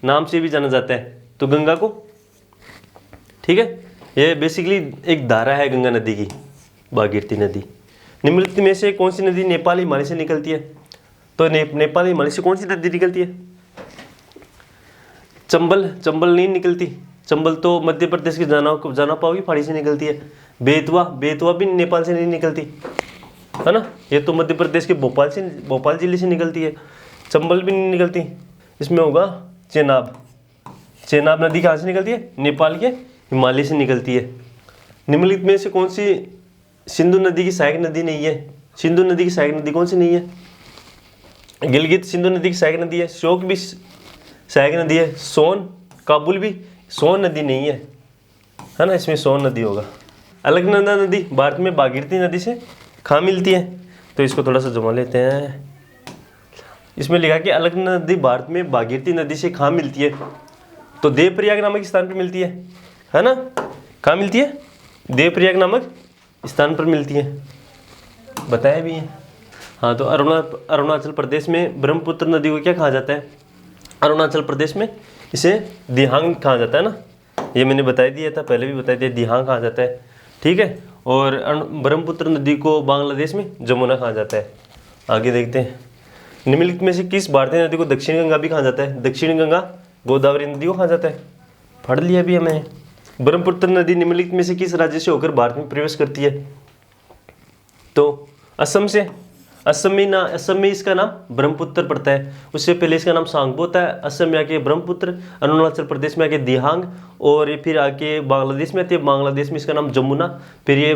नाम से भी जाना जाता है? तो गंगा को। ठीक है। ये बेसिकली एक धारा है गंगा नदी की, भागीरथी नदी। निम्नलिखित में से कौन सी नदी नेपाल हिमालय से निकलती है? तो नेपाल हिमालय से कौन सी नदी निकलती है? चंबल नहीं निकलती। चंबल तो मध्य प्रदेश के जाना पाओगी पहाड़ी से निकलती है। बेतवा भी नेपाल से नहीं निकलती है ना। ये तो मध्य प्रदेश के भोपाल जिले से निकलती है। चंबल भी नहीं निकलती। इसमें होगा चेनाब नदी कहाँ से निकलती है? नेपाल के हिमालय से निकलती है। निम्नलिखित में से कौन सी सिंधु नदी की सहायक नदी नहीं है? सिंधु नदी की सहायक नदी कौन सी नहीं है? गिलगित सिंधु नदी की सहायक नदी है। श्योक भी सहायक नदी है। सोन काबुल भी सोन नदी नहीं है ना। इसमें सोन नदी होगा। अलकनंदा नदी भारत में भागीरथी नदी से कहाँ मिलती है? तो इसको थोड़ा सा जमा लेते हैं। इसमें लिखा कि अलकनंदा नदी भारत में भागीरथी नदी से कहाँ मिलती है? तो देवप्रयाग नामक स्थान पर मिलती है ना। कहाँ मिलती है? देवप्रयाग नामक स्थान पर मिलती है, बताया भी है। हाँ, तो अरुणाचल प्रदेश में ब्रह्मपुत्र नदी को क्या कहा जाता है? अरुणाचल प्रदेश में इसे दिहांग कहा जाता है ना। ये मैंने बता दिया था, पहले भी बता दिया, दिहांग कहा जाता है। ठीक है। और ब्रह्मपुत्र नदी को बांग्लादेश में जमुना कहा जाता है। आगे देखते हैं, निम्नलिखित में से किस भारतीय नदी को दक्षिण गंगा भी कहा जाता है? दक्षिण गंगा गोदावरी नदी को कहा जाता है, पढ़ लिया भी हमें। ब्रह्मपुत्र नदी निम्नलिखित में से किस राज्य से होकर भारत में प्रवेश करती है? तो असम से। असम में इसका नाम ब्रह्मपुत्र पड़ता है। उससे पहले इसका नाम सांगबो था। असम में आके ब्रह्मपुत्र, अरुणाचल प्रदेश में आके दिहांग, और ये फिर आके बांग्लादेश में आती है। बांग्लादेश में इसका नाम जमुना। फिर ये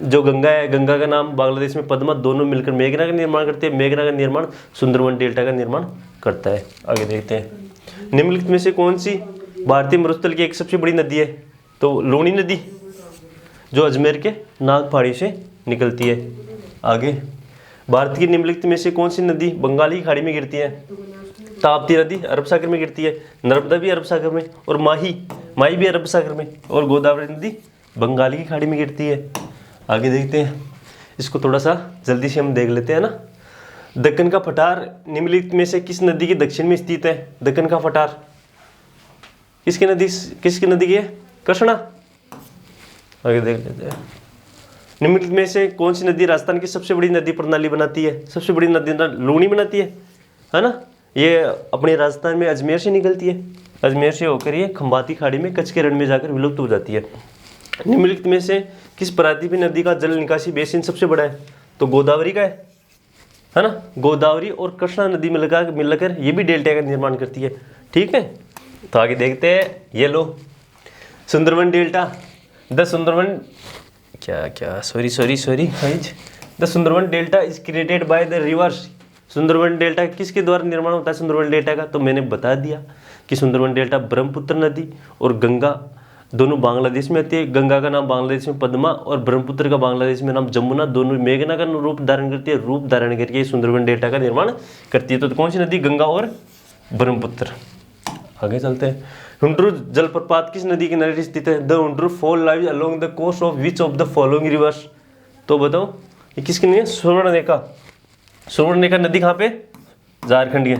जो गंगा है, गंगा का नाम बांग्लादेश में पद्मा, दोनों मिलकर मेघना का निर्माण करते हैं। मेघना का निर्माण सुंदरवन डेल्टा का निर्माण करता है। आगे देखते हैं, निम्नलिखित में से कौन सी भारतीय मरुस्थल की एक सबसे बड़ी नदी है? तो लूनी नदी, जो अजमेर के नाग पहाड़ी से निकलती है। आगे, भारत की निम्नलिखित में से कौन सी नदी बंगाली खाड़ी में गिरती है? ताप्ती नदी अरब सागर में गिरती है। नर्मदा भी अरब सागर में, और माही भी अरब सागर में, और गोदावरी नदी बंगाली की खाड़ी में गिरती है। आगे देखते हैं, इसको थोड़ा सा जल्दी से हम देख लेते हैं ना। दक्कन का पठार निम्नलिखित में से किस नदी के दक्षिण में स्थित है? दक्कन का पठार किसकी नदी की है? कृष्णा। आगे देख लेते हैं, निम्नलिखित में से कौन सी नदी राजस्थान की सबसे बड़ी नदी प्रणाली बनाती है? सबसे बड़ी नदी लूनी बनाती है ना। ये अपने राजस्थान में अजमेर से निकलती है। अजमेर से होकर ये खंबाती खाड़ी में कच्छ के रण में जाकर विलुप्त हो जाती है। निम्नलिखित में से किस प्रायद्वीपी नदी का जल निकासी बेसिन सबसे बड़ा है? तो गोदावरी का है ना। गोदावरी और कृष्णा नदी मिलकर ये भी डेल्टा का निर्माण करती है। ठीक है। तो आगे देखते हैं, ये लो Sundarban delta. The Sundarban the Sundarban delta is created by the rivers. Sundarban delta किसके द्वारा निर्माण होता है? सुंदरवन डेल्टा का तो मैंने बता दिया कि सुंदरवन डेल्टा ब्रह्मपुत्र नदी और गंगा दोनों बांग्लादेश में आती है। गंगा का नाम बांग्लादेश में पद्मा, और ब्रह्मपुत्र का बांग्लादेश में नाम जमुना, दोनों मेघना का रूप धारण करती है। रूप धारण करके सुंदरवन डेल्टा का निर्माण करती है। तो कौन सी नदी? गंगा और ब्रह्मपुत्र। आगे चलते हैं, हुंड्रू जलप्रपात किस नदी के किनारे स्थित है? The Hundru fall lies along the coast of which of the following rivers? तो बताओ ये किसकी नहीं है? सुवर्णरेखा। सुवर्णरेखा नदी कहाँ पे? झारखंड के।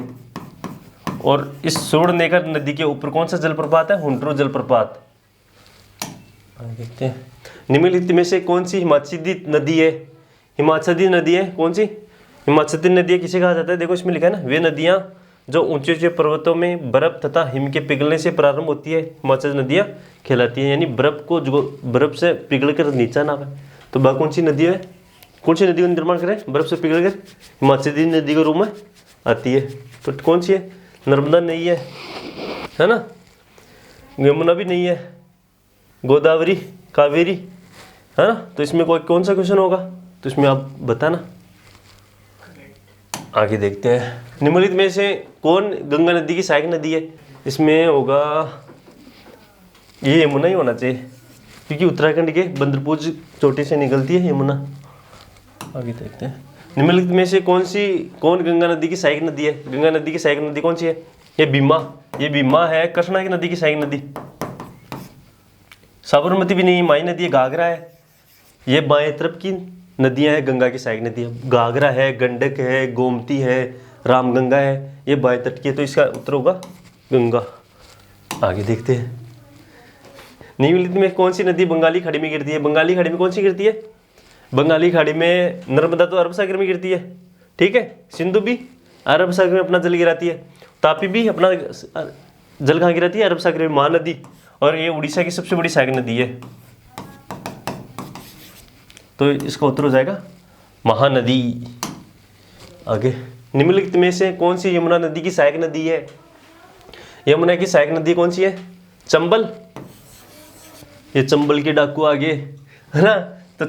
और इस सुवर्णरेखा नदी के ऊपर कौन सा जलप्रपात है? हुंड्रू जलप्रपात। देखते हैं निम्नलिखित में से कौन सी हिमाच्छादित नदी है? हिमाच्छादित नदी है कौन सी? हिमाच्छादित नदी किसे कहा जाता है? देखो इसमें लिखा है ना, वे नदियां जो ऊंचे ऊंचे पर्वतों में बर्फ तथा हिम के पिघलने से प्रारंभ होती है हिमाच्छादित नदियां कहलाती है। यानी बर्फ को जो बर्फ से पिघल कर नीचा ना आए, तो वह कौन सी नदी है? कौन सी नदी का निर्माण करें बर्फ से पिघल कर? हिमाच्छादित नदी के रूप में आती है। तो कौन सी है? नर्मदा नहीं है ना, यमुना भी नहीं है, गोदावरी, कावेरी, है ना। तो इसमें कोई कौन सा क्वेश्चन होगा? तो इसमें आप बताना। आगे देखते हैं निम्नलिखित में से कौन गंगा नदी की सहायक नदी है? इसमें होगा ये यमुना ही होना चाहिए, क्योंकि उत्तराखंड के बंदरपुर चोटी से निकलती है यमुना। आगे देखते हैं निम्नलिखित में से कौन गंगा नदी की सहायक नदी है? गंगा नदी की सहायक नदी कौन सी है? ये भीमा है। कृष्णा की नदी की सहायक नदी साबरमती भी नहीं, माई नदी है, घाघरा है। ये बाएं तरफ की नदियां हैं गंगा की सहायक नदियां। घाघरा है, गंडक है, गोमती है, रामगंगा है, ये बाएं तट की है। तो इसका उत्तर होगा गंगा। आगे देखते हैं निम्नलिखित में कौन सी नदी बंगाली खाड़ी में गिरती है? बंगाली खाड़ी में कौन सी गिरती है? बंगाली खाड़ी में नर्मदा तो अरब सागर में गिरती है, ठीक है। सिंधु भी अरब सागर में अपना जल गिराती है। तापी भी अपना जल कहाँ गिराती है? अरब सागर में। महानदी, और ये उड़ीसा की सबसे बड़ी सहायक नदी है। तो इसका उत्तर हो जाएगा महानदी। आगे निम्नलिखित में से कौन सी यमुना नदी की सहायक नदी है? यमुना की सहायक नदी कौन सी है? चंबल। ये चंबल के डाकू आगे, है ना। तो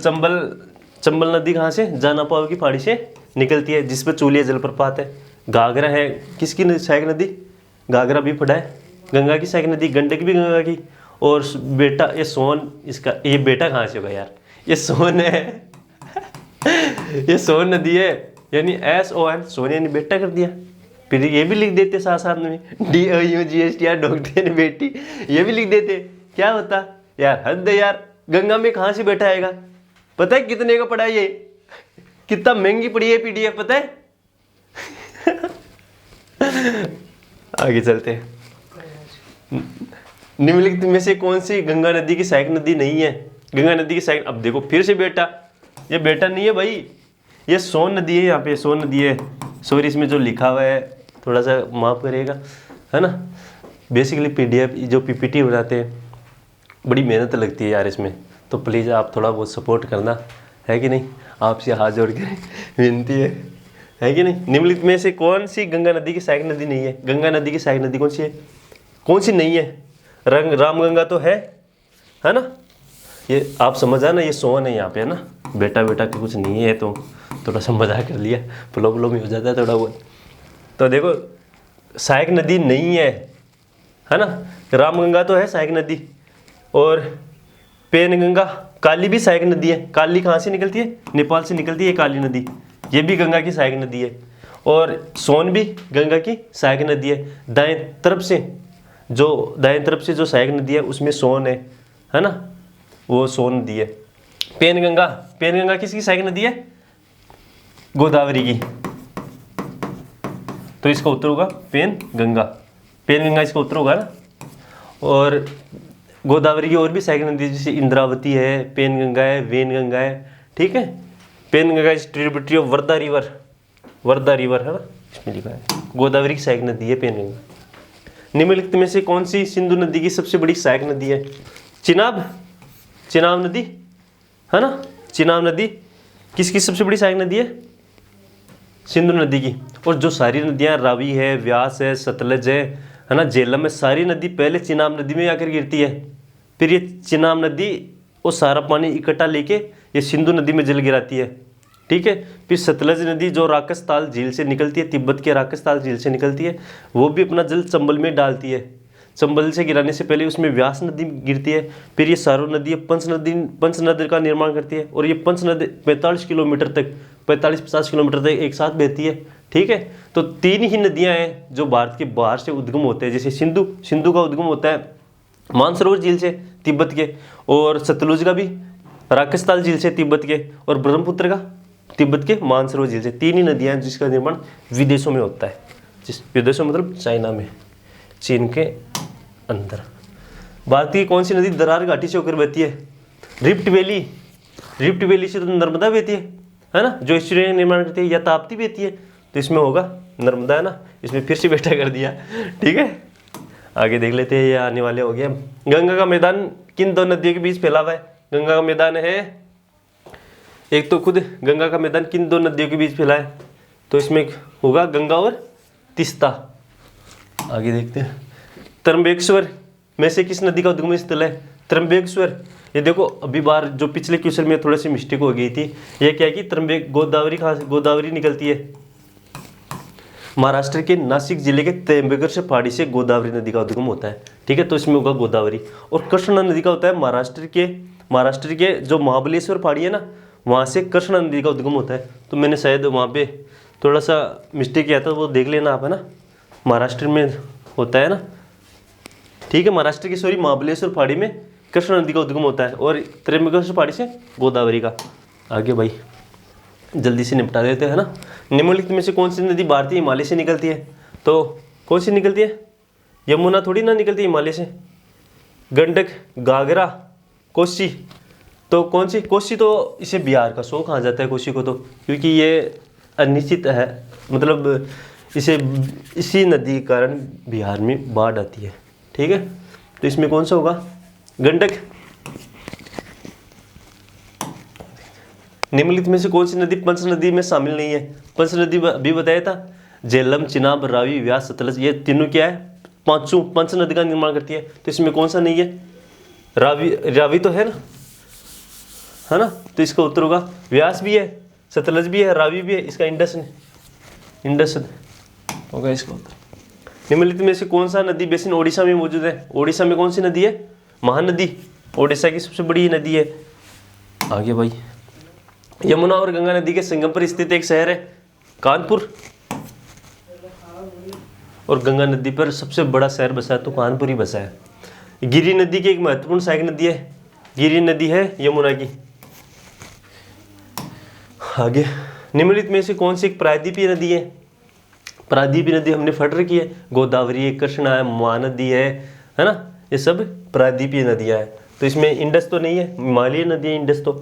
चंबल नदी कहाँ से? जानापाव की पहाड़ी से निकलती है, जिस पर चूलिया जलप्रपात है। घाघरा है किसकी सहायक नदी? घाघरा भी पढ़ा है, गंगा की सहायक नदी। गंडक भी गंगा की। और बेटा ये सोन, इसका ये बेटा कहाँ से होगा यार? ये सोन है ये सोन नदी है, यानी SON, सोन यानी बेटा कर दिया। फिर ये भी लिख देते साथ साथ में DOUGHT डॉक्टर ने बेटी, ये भी लिख देते, क्या होता यार? हद है यार। गंगा में कहाँ से बेटा आएगा? पता है कितने का पड़ा ये? कितना महंगी पड़ी है PDF, पता है? आगे चलते हैं निम्नलिखित में से कौन सी गंगा नदी की सहायक नदी नहीं है? गंगा नदी की सहायक, अब देखो फिर से बेटा, ये बेटा नहीं है भाई, ये सोन नदी है। यहाँ पे सोन नदी है। सॉरी, इसमें जो लिखा हुआ है थोड़ा सा माफ करिएगा, है ना। बेसिकली PDF जो PPT बनाते हैं बड़ी मेहनत लगती है यार इसमें, तो प्लीज़ आप थोड़ा बहुत सपोर्ट करना, है कि नहीं। आपसे हाथ जोड़ के विनती है कि नहीं। निम्नलिखित में से कौन सी गंगा नदी की सहायक नदी नहीं है? गंगा नदी की सहायक नदी कौन सी है? कौन सी नहीं है? रामगंगा तो है ना। ये आप समझ आना, ये सोन है यहाँ पे, है ना। बेटा के कुछ नहीं है, तो थोड़ा सा मजाक कर लिया, फ्लो में हो जाता है थोड़ा बहुत। तो देखो सहायक नदी नहीं है ना। रामगंगा तो है सहायक नदी, और पेनगंगा, काली भी सहायक नदी है। काली कहाँ से निकलती है? नेपाल से निकलती है काली नदी, ये भी गंगा की सहायक नदी है। और सोन भी गंगा की सहायक नदी है। दाएं तरफ से जो सहायक नदी है उसमें सोन है ना, वो सोन नदी है। पेनगंगा किसकी सहायक नदी है? गोदावरी की। तो इसका उत्तर होगा पेनगंगा इसका उत्तर होगा ना। और गोदावरी की और भी सहायक नदी जैसे इंद्रावती है, पेनगंगा है, वेनगंगा है, ठीक है। Penganga is tributary of Wardha river, है ना, इसमें लिखा है। गोदावरी की सहायक नदी है पेनगंगा। निम्नलिखित में से कौन सी सिंधु नदी की सबसे बड़ी सहायक नदी है? चिनाब नदी, है ना। चिनाब नदी किसकी सबसे बड़ी सहायक नदी है? सिंधु नदी की। और जो सारी नदियां, रावी है, व्यास है, सतलज है ना, झेलम है, सारी नदी पहले चिनाब नदी में आकर गिरती है। फिर ये चिनाब नदी वो सारा पानी इकट्ठा लेके ये सिंधु नदी में जल गिराती है, ठीक है। फिर सतलज नदी जो राकसताल झील से निकलती है, तिब्बत के राकसताल झील से निकलती है, वो भी अपना जल चंबल में डालती है। चंबल से गिराने से पहले उसमें व्यास नदी गिरती है। फिर ये सारो नदी पंच नदी का निर्माण करती है, और ये पंच नदी 45 किलोमीटर तक 50 किलोमीटर तक एक साथ बहती है, ठीक है। तो 3 ही नदियां हैं जो भारत के बाहर से उद्गम होते हैं, जैसे सिंधु का उद्गम होता है मानसरोवर झील से तिब्बत के, और सतलुज का भी राक्षसताल झील से तिब्बत के, और ब्रह्मपुत्र का तिब्बत के मानसरोवर झील से। 3 ही नदियां हैं जिसका निर्माण विदेशों में होता है। जिस विदेशों मतलब चाइना में, चीन के अंदर। भारत की कौन सी नदी दरार घाटी से होकर बहती है? रिफ्ट वैली से तो नर्मदा बहती है ना, जो एस्चुरियन का निर्माण करती है, या ताप्ती बहती है, तो इसमें होगा नर्मदा, है ना। इसमें फिर से बेटा कर दिया, ठीक है। आगे देख लेते हैं, ये आने वाले हो गया। गंगा का मैदान किन 2 नदियों के बीच फैला हुआ है? गंगा का मैदान है, एक तो खुद गंगा का मैदान किन 2 नदियों के बीच फैला है? तो इसमें होगा गंगा और तीस्ता। आगे देखते हैं, त्र्यंबकेश्वर में से किस नदी का उद्गम स्थल है? त्र्यंबकेश्वर, ये देखो अभी बार जो पिछले क्वेश्चन में थोड़ी सी मिस्टेक हो गई थी। ये क्या है कि गोदावरी निकलती है महाराष्ट्र के नासिक जिले के त्र्यंबकेश्वर पहाड़ी से गोदावरी नदी का उद्गम होता है, ठीक है। तो इसमें होगा गोदावरी। और कृष्णा नदी का होता है महाराष्ट्र के जो महाबलेश्वर पहाड़ी है ना, वहाँ से कृष्णा नदी का उद्गम होता है। तो मैंने शायद वहाँ पे थोड़ा सा मिस्टेक किया था, वो देख लेना आप, है ना। महाराष्ट्र में होता है ना, ठीक है। महाराष्ट्र की महाबलेश्वर पहाड़ी में कृष्णा नदी का उद्गम होता है, और त्र्यंबकेश्वर पहाड़ी से गोदावरी का। आगे भाई जल्दी से निपटा देते हैं, ना। निम्नलिखित में से कौन सी नदी भारतीय हिमालय से निकलती है? तो कौन सी निकलती है? यमुना थोड़ी ना निकलती है हिमालय से। गंडक, घाघरा, कोसी, तो कौन सी? कोसी तो इसे बिहार का शो कहा जाता है कोसी को, तो क्योंकि ये अनिश्चित है, मतलब इसी नदी के कारण बिहार में बाढ़ आती है, ठीक है। तो इसमें कौन सा होगा? गंडक। निम्नलिखित में से कौन सी नदी पंच नदी में शामिल नहीं है? पंच नदी अभी बताया था, झेलम, चिनाब, रावी, व्यास, सतलज, ये तीनों क्या है? पांचों पंच नदी का निर्माण करती है। तो इसमें कौन सा नहीं है? रावी तो है ना, तो इसका उत्तर होगा व्यास भी है, सतलज भी है, रावी भी है, इसका इंडस होगा इसका उत्तर। निम्नलिखित में से कौन सा नदी बेसिन ओडिशा में मौजूद है? ओडिशा में कौन सी नदी है? महानदी, ओडिशा की सबसे बड़ी नदी है। आगे भाई, यमुना और गंगा नदी के संगम पर स्थित एक शहर है कानपुर, और गंगा नदी पर सबसे बड़ा शहर बसा है तो कानपुर ही बसा है। गिरि नदी की एक महत्वपूर्ण सहायक नदी है, गिरि नदी है यमुना की। आगे, निम्नलिखित में से कौन सी एक प्रायद्वीपीय नदी है? प्रायद्वीपीय नदी हमने फट रखी है, गोदावरी है, कृष्णा है, महानदी है ना, ये सब प्रायद्वीपीय नदियां हैं। तो इसमें इंडस तो नहीं है, हिमालयी नदी है इंडस तो।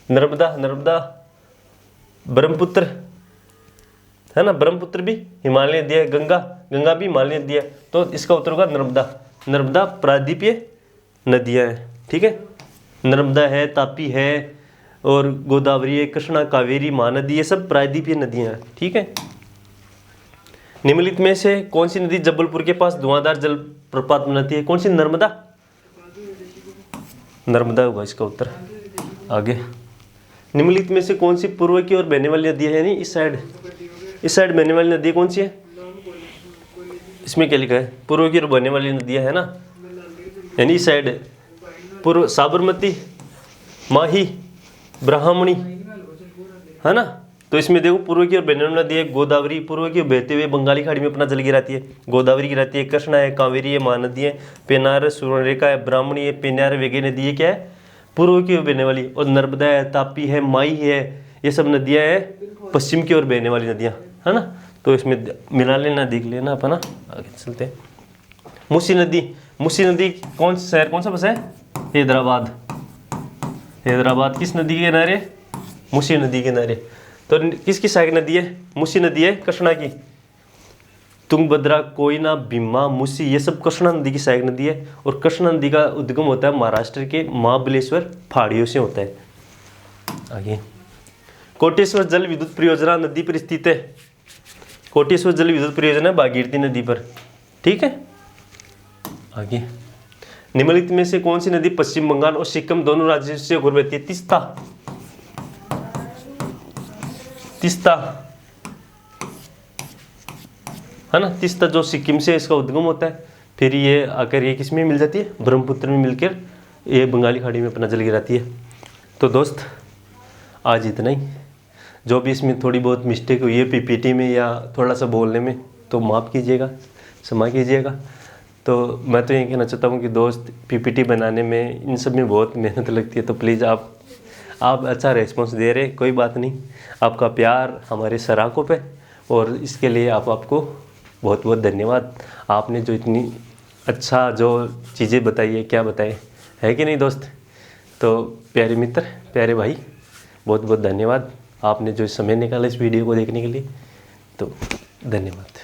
नर्मदा, ब्रह्मपुत्र, है ना, ब्रह्मपुत्र भी हिमालय नदी है, गंगा भी हिमालय नदी है। तो इसका उत्तर होगा नर्मदा प्रायद्वीपीय नदियां हैं, ठीक है। नर्मदा है, तापी है, और गोदावरी है, कृष्णा, कावेरी, महानदी, ये सब प्रायद्वीपीय नदियां हैं, ठीक है। निम्नलिखित में से कौन सी नदी जबलपुर के पास धुआंधार जल प्रपात बनाती है? कौन सी? नर्मदा होगा इसका उत्तर। आगे, निम्नलिखित में से कौन सी पूर्व की ओर बहने वाली नदी है? यानी इस साइड बहने वाली नदी कौन सी है? इसमें क्या लिखा है? पूर्व की ओर बहने वाली नदियां है ना, यानी इस साइड पूर्व, साबरमती, माही, ब्राह्मणी, है ना। तो इसमें देखो पूर्व की ओर बहने वाली नदी है गोदावरी, पूर्व की ओर बहते हुए बंगाली खाड़ी में अपना जल गिराती है, गोदावरी गिराती है, कृष्णा है, कावेरी है, महानदी है, पेनार, सुवर्णरेखा है, ब्राह्मणी है, पेन्यार, वेगे नदी है, क्या है? पूर्व की ओर बहने वाली। और नर्मदा है, तापी है, माई है, ये सब नदियां हैं पश्चिम की ओर बहने वाली नदियां, है ना। तो इसमें मिला लेना, देख लेना अपन ना। आगे चलते हैं, मूसी नदी कौन सा शहर, कौन सा बसा है? हैदराबाद किस नदी के किनारे? मूसी नदी के किनारे। तो किसकी सहायक नदी है? मूसी नदी है कृष्णा की। तुंगभद्रा, कोयना, भीमा, मूसी, ये सब कृष्णा नदी की सहायक नदी है। और कृष्णा नदी का उद्गम होता है महाराष्ट्र के महाबलेश्वर पहाड़ियों से होता है। आगे, कोटेश्वर जल विद्युत परियोजना नदी पर स्थित है। कोटेश्वर जल विद्युत परियोजना भागीरथी नदी पर, ठीक है। आगे, निम्नलिखित में से कौन सी नदी पश्चिम बंगाल और सिक्किम दोनों राज्यों से होकर बहती है? तीस्ता, है ना। तीस्ता जो सिक्किम से इसका उद्गम होता है, फिर ये आकर ये किस में मिल जाती है? ब्रह्मपुत्र में मिलकर ये बंगाली खाड़ी में अपना जल गिराती है। तो दोस्त आज इतना ही। जो भी इसमें थोड़ी बहुत मिस्टेक हुई है पीपीटी में या थोड़ा सा बोलने में तो माफ़ कीजिएगा, क्षमा कीजिएगा। तो मैं तो ये कहना चाहता हूँ कि दोस्त पीपीटी बनाने में इन सब में बहुत मेहनत लगती है, तो प्लीज़ आप अच्छा रिस्पॉन्स दे रहे, कोई बात नहीं। आपका प्यार हमारे सराखों पे, और इसके लिए आपको बहुत बहुत धन्यवाद। आपने जो इतनी अच्छा जो चीज़ें बताई है, क्या बताए है कि नहीं दोस्त। तो प्यारे मित्र, प्यारे भाई, बहुत बहुत धन्यवाद आपने जो समय निकाला इस वीडियो को देखने के लिए। तो धन्यवाद।